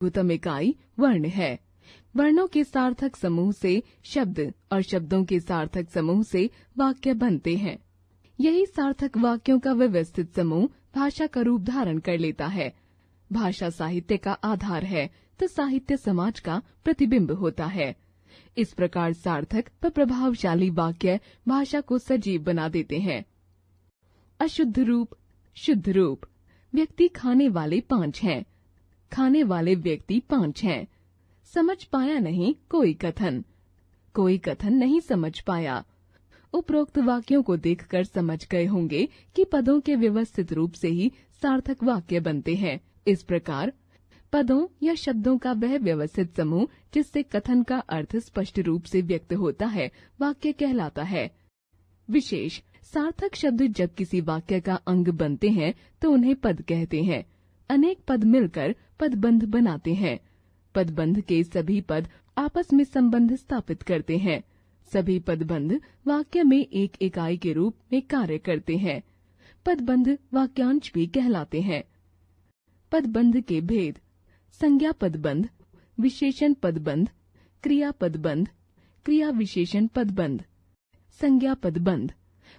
लघुत्तम इकाई वर्ण है। वर्णों के सार्थक समूह से शब्द और शब्दों के सार्थक समूह से वाक्य बनते हैं। यही सार्थक वाक्यों का व्यवस्थित समूह भाषा का रूप धारण कर लेता है। भाषा साहित्य का आधार है तो साहित्य समाज का प्रतिबिंब होता है। इस प्रकार सार्थक व प्रभावशाली वाक्य भाषा को सजीव बना देते हैं। अशुद्ध रूप, शुद्ध रूप। व्यक्ति खाने वाले 5 हैं। खाने वाले व्यक्ति 5 हैं। समझ पाया नहीं कोई कथन, कोई कथन नहीं समझ पाया। उपरोक्त वाक्यों को देखकर समझ गए होंगे कि पदों के व्यवस्थित रूप से ही सार्थक वाक्य बनते हैं। इस प्रकार पदों या शब्दों का वह व्यवस्थित समूह जिससे कथन का अर्थ स्पष्ट रूप से व्यक्त होता है वाक्य कहलाता है। विशेष सार्थक शब्द जब किसी वाक्य का अंग बनते हैं तो उन्हें पद कहते हैं। अनेक पद मिलकर पदबंध बनाते हैं। पदबंध के सभी पद आपस में संबंध स्थापित करते हैं। सभी पदबंध वाक्य में एक इकाई के रूप में कार्य करते हैं। पदबंध वाक्यांश भी कहलाते हैं। पदबंध के भेद: संज्ञा पदबंध, विशेषण पदबंध, क्रिया पदबंध, क्रिया विशेषण पदबंध। संज्ञा पदबंध: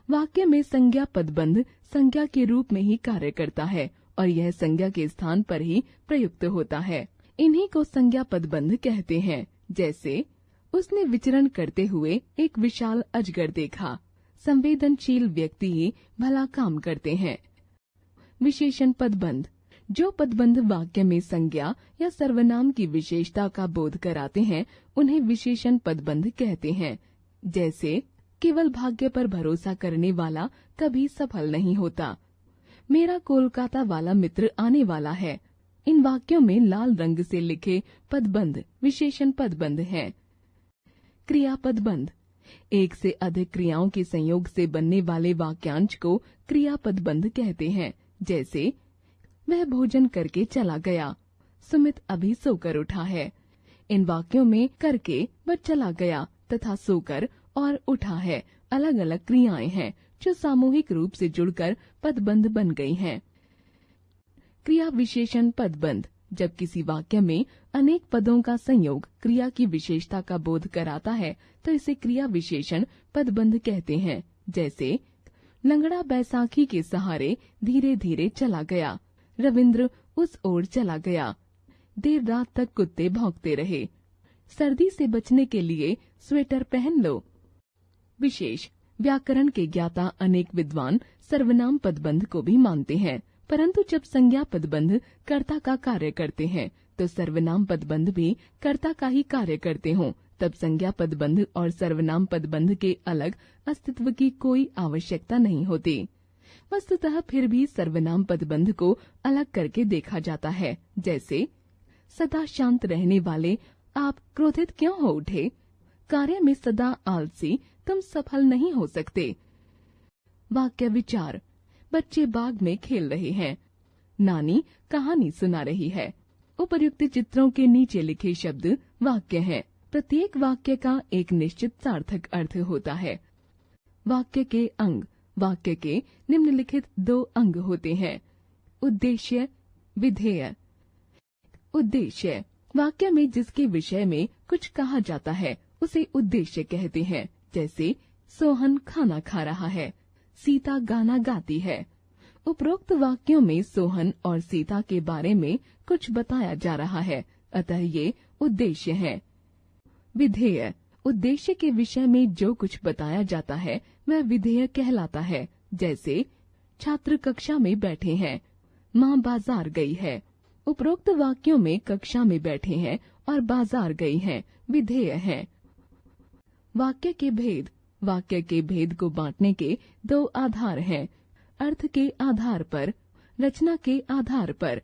वाक्य में संज्ञा पदबंध संज्ञा के रूप में ही कार्य करता है और यह संज्ञा के स्थान पर ही प्रयुक्त होता है। इन्हीं को संज्ञा पदबंध कहते हैं। जैसे उसने विचरण करते हुए एक विशाल अजगर देखा। संवेदनशील व्यक्ति ही भला काम करते हैं। विशेषण पदबंध: जो पदबंध वाक्य में संज्ञा या सर्वनाम की विशेषता का बोध कराते हैं उन्हें विशेषण पदबंध कहते हैं। जैसे केवल भाग्य पर भरोसा करने वाला कभी सफल नहीं होता। मेरा कोलकाता वाला मित्र आने वाला है। इन वाक्यों में लाल रंग से लिखे पदबंध विशेषण पदबंध हैं। क्रिया पदबंध: एक से अधिक क्रियाओं के संयोग से बनने वाले वाक्यांश को क्रिया पदबंध कहते हैं। जैसे वह भोजन करके चला गया। सुमित अभी सोकर उठा है। इन वाक्यों में करके व चला गया तथा सोकर और उठा है अलग अलग क्रियाएं हैं जो सामूहिक रूप से जुड़कर पदबंध बन गई हैं। क्रिया विशेषण पदबंध: जब किसी वाक्य में अनेक पदों का संयोग क्रिया की विशेषता का बोध कराता है तो इसे क्रिया विशेषण पदबंध कहते हैं। जैसे लंगड़ा बैसाखी के सहारे धीरे धीरे चला गया। रविंद्र उस ओर चला गया। देर रात तक कुत्ते भौंकते रहे। सर्दी से बचने के लिए स्वेटर पहन लो। विशेष व्याकरण के ज्ञाता अनेक विद्वान सर्वनाम पदबंध को भी मानते हैं, परंतु जब संज्ञा पदबंध कर्ता का कार्य करते हैं तो सर्वनाम पदबंध भी कर्ता का ही कार्य करते हों तब संज्ञा पदबंध और सर्वनाम पदबंध के अलग अस्तित्व की कोई आवश्यकता नहीं होती। वस्तुतः फिर भी सर्वनाम पदबंध को अलग करके देखा जाता है। जैसे सदा शांत रहने वाले आप क्रोधित क्यों हो उठे? कार्य में सदा आलसी तुम सफल नहीं हो सकते। वाक्य विचार: बच्चे बाग में खेल रहे हैं। नानी कहानी सुना रही है। उपर्युक्त चित्रों के नीचे लिखे शब्द वाक्य हैं। प्रत्येक वाक्य का एक निश्चित सार्थक अर्थ होता है। वाक्य के अंग: वाक्य के निम्नलिखित 2 अंग होते हैं। उद्देश्य, विधेय। उद्देश्य: वाक्य में जिसके विषय में कुछ कहा जाता है उसे उद्देश्य कहते हैं। जैसे सोहन खाना खा रहा है, सीता गाना गाती है। उपरोक्त वाक्यों में सोहन और सीता के बारे में कुछ बताया जा रहा है, अतः ये उद्देश्य है। विधेय: उद्देश्य के विषय में जो कुछ बताया जाता है वह विधेय कहलाता है। जैसे छात्र कक्षा में बैठे हैं, माँ बाजार गई है। उपरोक्त वाक्यों में कक्षा में बैठे हैं और बाजार गई हैं विधेय हैं। वाक्य के भेद: वाक्य के भेद को बांटने के 2 आधार हैं। अर्थ के आधार पर, रचना के आधार पर।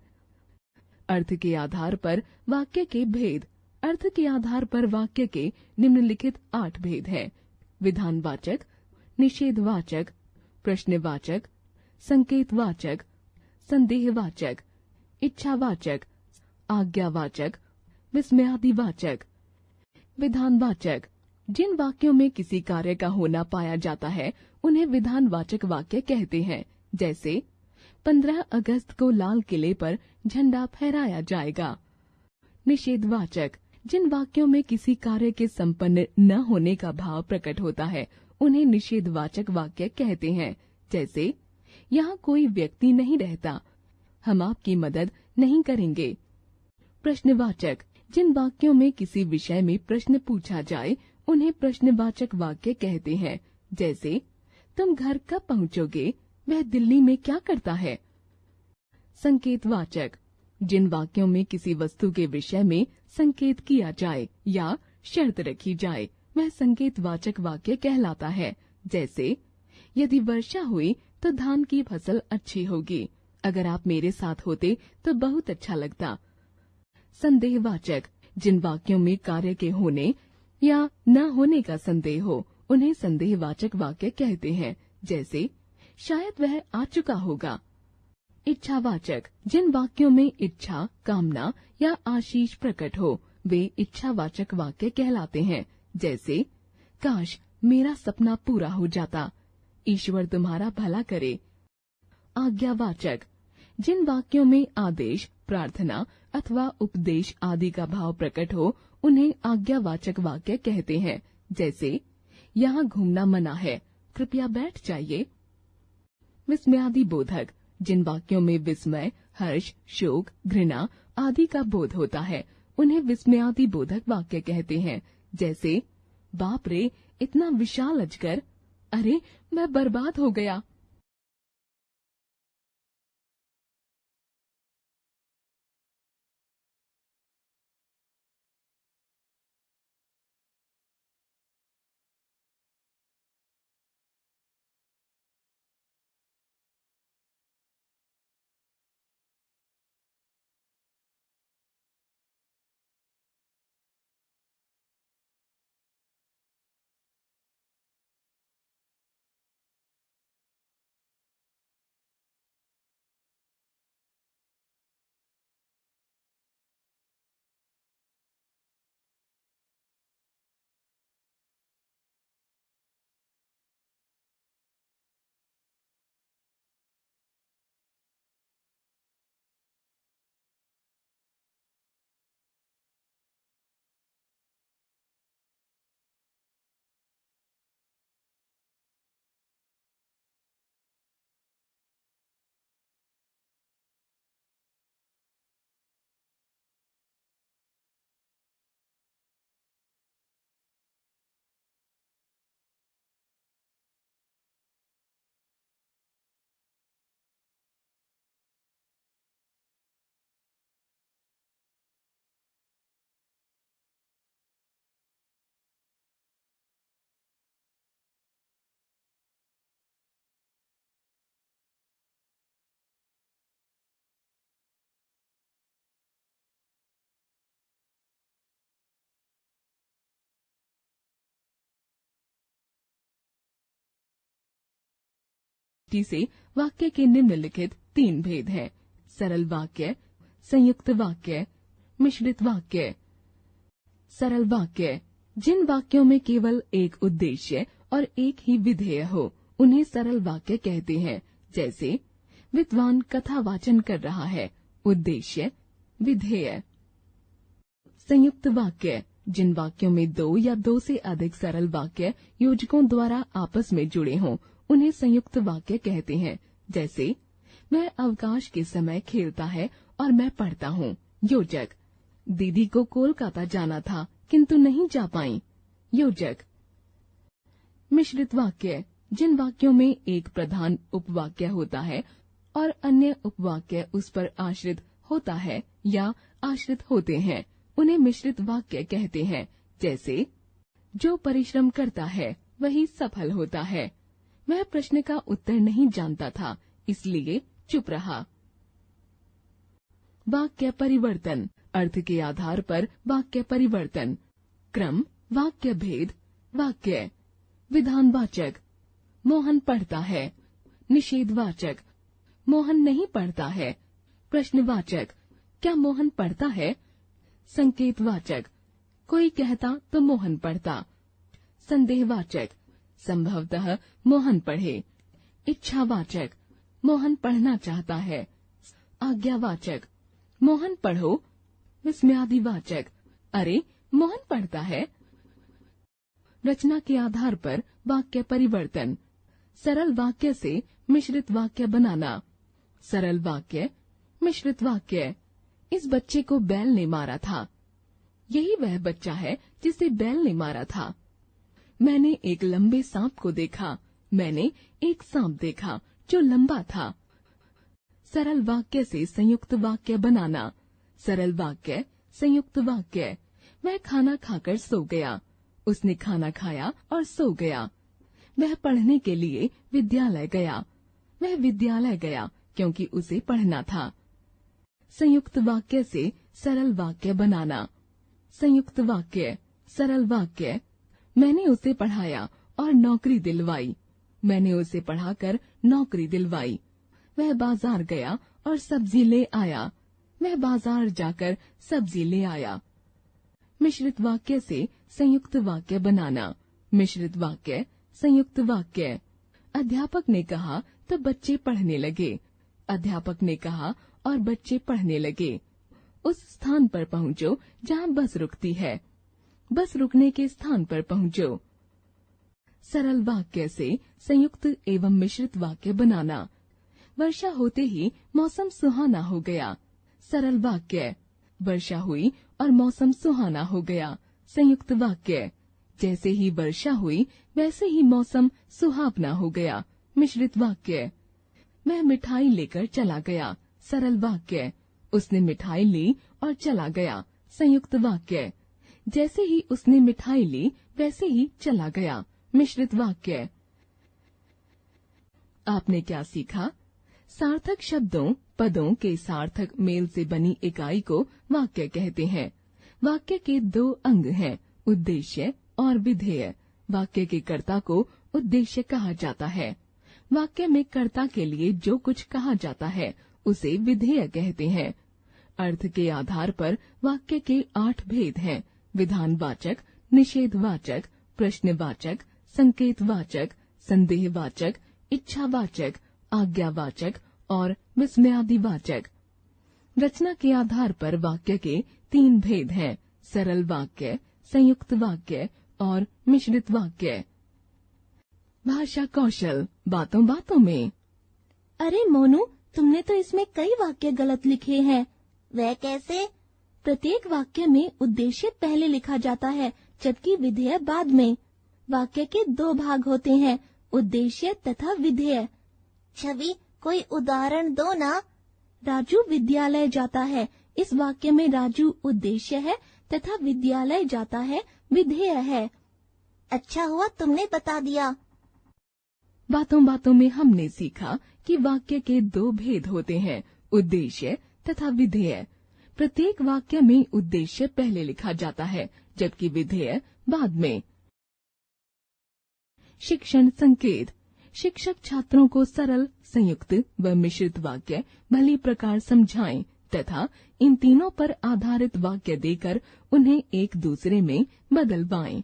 अर्थ के आधार पर वाक्य के भेद: अर्थ के आधार पर वाक्य के निम्नलिखित 8 भेद हैं। विधानवाचक, निषेधवाचक, प्रश्नवाचक, संकेतवाचक, संदेहवाचक, इच्छावाचक, आज्ञावाचक, विस्मयादिवाचक। विधानवाचक: जिन वाक्यों में किसी कार्य का होना पाया जाता है उन्हें विधानवाचक वाक्य कहते हैं। जैसे 15 अगस्त को लाल किले पर झंडा फहराया जाएगा। निषेधवाचक, जिन वाक्यों में किसी कार्य के संपन्न न होने का भाव प्रकट होता है उन्हें निषेधवाचक वाक्य कहते हैं। जैसे, यहाँ कोई व्यक्ति नहीं रहता, हम आपकी मदद नहीं करेंगे। प्रश्नवाचक, जिन वाक्यों में किसी विषय में प्रश्न पूछा जाए उन्हें प्रश्नवाचक वाक्य कहते हैं। जैसे, तुम घर कब पहुँचोगे, वह दिल्ली में क्या करता है। संकेतवाचक, जिन वाक्यों में किसी वस्तु के विषय में संकेत किया जाए या शर्त रखी जाए वह संकेतवाचक वाक्य कहलाता है। जैसे, यदि वर्षा हुई तो धान की फसल अच्छी होगी, अगर आप मेरे साथ होते तो बहुत अच्छा लगता। संदेहवाचक, जिन वाक्यों में कार्य के होने या न होने का संदेह हो उन्हें संदेहवाचक वाक्य कहते हैं। जैसे, शायद वह आ चुका होगा। इच्छावाचक, जिन वाक्यों में इच्छा, कामना या आशीष प्रकट हो वे इच्छावाचक वाक्य कहलाते हैं। जैसे, काश मेरा सपना पूरा हो जाता, ईश्वर तुम्हारा भला करे। आज्ञावाचक, जिन वाक्यों में आदेश, प्रार्थना अथवा उपदेश आदि का भाव प्रकट हो उन्हें आज्ञावाचक वाक्य कहते हैं। जैसे, यहाँ घूमना मना है, कृपया बैठ जाइए। विस्मयादि बोधक, जिन वाक्यों में विस्मय, हर्ष, शोक, घृणा आदि का बोध होता है उन्हें विस्मयादि बोधक वाक्य कहते हैं। जैसे, बाप रे इतना विशाल अजगर, अरे मैं बर्बाद हो गया। से वाक्य के निम्नलिखित 3 भेद हैं: सरल वाक्य, संयुक्त वाक्य, मिश्रित वाक्य। सरल वाक्य, जिन वाक्यों में केवल एक उद्देश्य और एक ही विधेय हो उन्हें सरल वाक्य कहते हैं। जैसे, विद्वान कथा वाचन कर रहा है, उद्देश्य, विधेय। संयुक्त वाक्य, जिन वाक्यों में 2 या 2 से अधिक सरल वाक्य योजकों द्वारा आपस में जुड़े हों उन्हें संयुक्त वाक्य कहते हैं। जैसे, वह अवकाश के समय खेलता है और मैं पढ़ता हूँ। योजक, दीदी को कोलकाता जाना था किंतु नहीं जा पाई। योजक। मिश्रित वाक्य, जिन वाक्यों में एक प्रधान उपवाक्य होता है और अन्य उपवाक्य उस पर आश्रित होता है या आश्रित होते हैं उन्हें मिश्रित वाक्य कहते हैं। जैसे, जो परिश्रम करता है वही सफल होता है। वह प्रश्न का उत्तर नहीं जानता था इसलिए चुप रहा। वाक्य परिवर्तन, अर्थ के आधार पर वाक्य परिवर्तन। क्रम, वाक्य भेद, वाक्य। विधानवाचक, मोहन पढ़ता है। निषेधवाचक, मोहन नहीं पढ़ता है। प्रश्नवाचक, क्या मोहन पढ़ता है। संकेतवाचक, कोई कहता तो मोहन पढ़ता। संदेहवाचक, संभवतः मोहन पढ़े। इच्छावाचक, मोहन पढ़ना चाहता है। आज्ञावाचक, मोहन पढ़ो, विस्मयादिवाचक, अरे मोहन पढ़ता है। रचना के आधार पर वाक्य परिवर्तन। सरल वाक्य से मिश्रित वाक्य बनाना। सरल वाक्य, मिश्रित वाक्य। इस बच्चे को बैल ने मारा था। यही वह बच्चा है जिसे बैल ने मारा था। मैंने एक लंबे सांप को देखा। मैंने एक सांप देखा जो लंबा था। सरल वाक्य से संयुक्त वाक्य बनाना। सरल वाक्य, संयुक्त वाक्य। वह खाना खाकर सो गया। उसने खाना खाया और सो गया। वह पढ़ने के लिए विद्यालय गया। वह विद्यालय गया क्योंकि उसे पढ़ना था। संयुक्त वाक्य से सरल वाक्य बनाना। संयुक्त वाक्य, सरल वाक्य। मैंने उसे पढ़ाया और नौकरी दिलवाई। मैंने उसे पढ़ाकर नौकरी दिलवाई। वह बाजार गया और सब्जी ले आया। वह बाजार जाकर सब्जी ले आया। मिश्रित वाक्य से संयुक्त वाक्य बनाना। मिश्रित वाक्य, संयुक्त वाक्य। अध्यापक ने कहा तो बच्चे पढ़ने लगे। अध्यापक ने कहा और बच्चे पढ़ने लगे। उस स्थान पर पहुंचो जहां बस रुकती है। बस रुकने के स्थान पर पहुंचो। सरल वाक्य से संयुक्त एवं मिश्रित वाक्य बनाना। वर्षा होते ही मौसम सुहाना हो गया। सरल वाक्य। वर्षा हुई और मौसम सुहाना हो गया। संयुक्त वाक्य। जैसे ही वर्षा हुई वैसे ही मौसम सुहावना हो गया। मिश्रित वाक्य। वह मिठाई लेकर चला गया। सरल वाक्य। उसने मिठाई ली और चला गया। संयुक्त वाक्य। जैसे ही उसने मिठाई ली वैसे ही चला गया। मिश्रित वाक्य। आपने क्या सीखा? सार्थक शब्दों, पदों के सार्थक मेल से बनी इकाई को वाक्य कहते हैं। वाक्य के दो अंग हैं, उद्देश्य और विधेय। वाक्य के कर्ता को उद्देश्य कहा जाता है। वाक्य में कर्ता के लिए जो कुछ कहा जाता है उसे विधेय कहते हैं। अर्थ के आधार पर वाक्य के 8 भेद हैं: विधानवाचक, निषेधवाचक, प्रश्नवाचक, संकेतवाचक, संदेहवाचक, इच्छावाचक, आज्ञावाचक और विस्मयादिवाचक। रचना के आधार पर वाक्य के 3 भेद हैं: सरल वाक्य, संयुक्त वाक्य और मिश्रित वाक्य। भाषा कौशल, बातों बातों में। अरे मोनू, तुमने तो इसमें कई वाक्य गलत लिखे हैं। वह कैसे? प्रत्येक वाक्य में उद्देश्य पहले लिखा जाता है जबकि विधेय बाद में। वाक्य के 2 भाग होते हैं, उद्देश्य तथा विधेय। छवि, कोई उदाहरण दो ना। राजू विद्यालय जाता है। इस वाक्य में राजू उद्देश्य है तथा विद्यालय जाता है विधेय है। अच्छा हुआ तुमने बता दिया। बातों बातों में हमने सीखा कि वाक्य के 2 भेद होते हैं, उद्देश्य तथा विधेय। प्रत्येक वाक्य में उद्देश्य पहले लिखा जाता है जबकि विधेय बाद में। शिक्षण संकेत। शिक्षक छात्रों को सरल, संयुक्त व मिश्रित वाक्य भली प्रकार समझाएं तथा इन तीनों पर आधारित वाक्य देकर उन्हें एक दूसरे में बदलवाएं।